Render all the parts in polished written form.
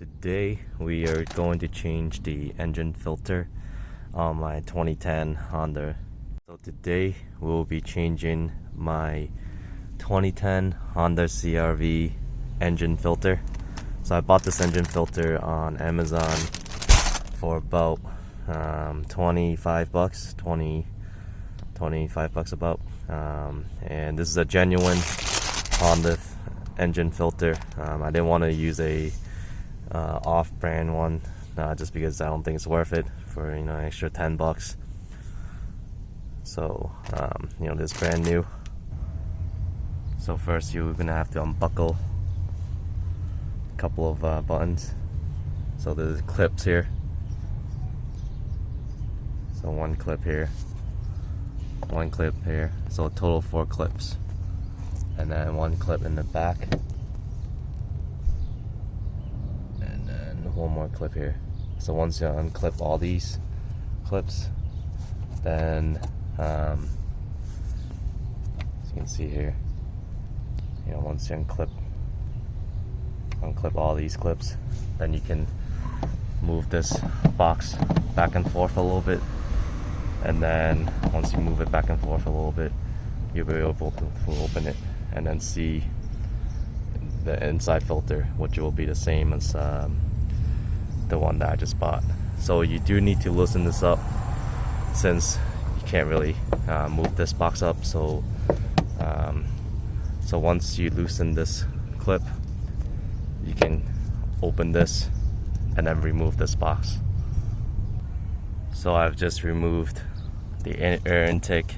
Today we are going to change the engine filter on my 2010 Honda. So today we'll be changing my 2010 Honda CR-V engine filter. So I bought this engine filter on Amazon for about 25 bucks, 25 bucks about. And this is a genuine Honda engine filter. I didn't want to use a off-brand one just because I don't think it's worth it for an extra 10 bucks. So this is brand new. So first you're gonna have to unbuckle a couple of buttons. So there's clips here. So one clip here, one clip here. So a total of 4 clips, and then one clip in the back. One more clip here. So once you unclip all these clips, then as you can see here, once you unclip all these clips, then you can move this box back and forth a little bit, and then once you move it back and forth a little bit, you'll be able to open it and then see the inside filter, which will be the same as the one that I just bought. So you do need to loosen this up since you can't really move this box up. So once you loosen this clip, you can open this and then remove this box. So I've just removed the air intake.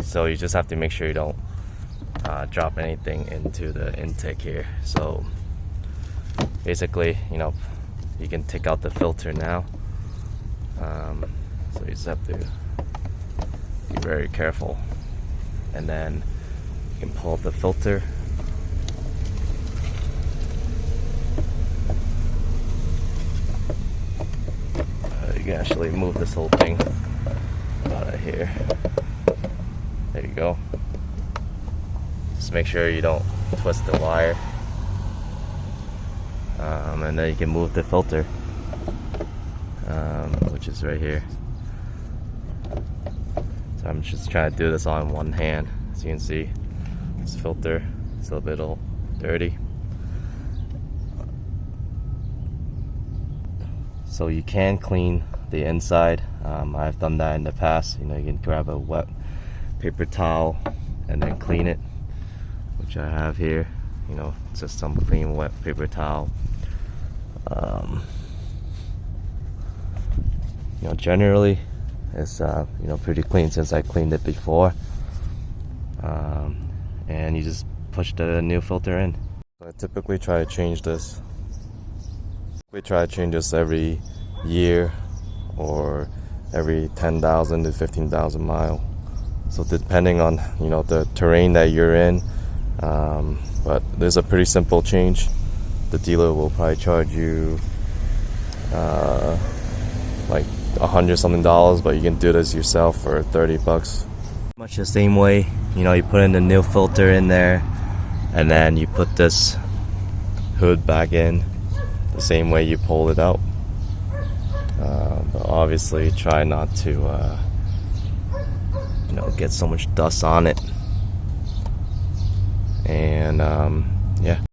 So you just have to make sure you don't drop anything into the intake here. So basically, you can take out the filter now. So you just have to be very careful, and then you can pull up the filter. You can actually move this whole thing out of here. There you go. Just make sure you don't twist the wire. And then you can move the filter, which is right here. So I'm just trying to do this all in one hand. As you can see, this filter is a little dirty. So you can clean the inside. I've done that in the past. You can grab a wet paper towel and then clean it, which I have here. Just some clean wet paper towel. Generally it's pretty clean since I cleaned it before. And you just push the new filter in. So I typically try to change this. We try to change this every year or every 10,000 to 15,000 miles. So depending on the terrain that you're in. But there's a pretty simple change. The dealer will probably charge you like $100 something, but you can do this yourself for 30 bucks. Much the same way, you put in the new filter in there, and then you put this hood back in the same way you pull it out. But obviously try not to get so much dust on it. And yeah.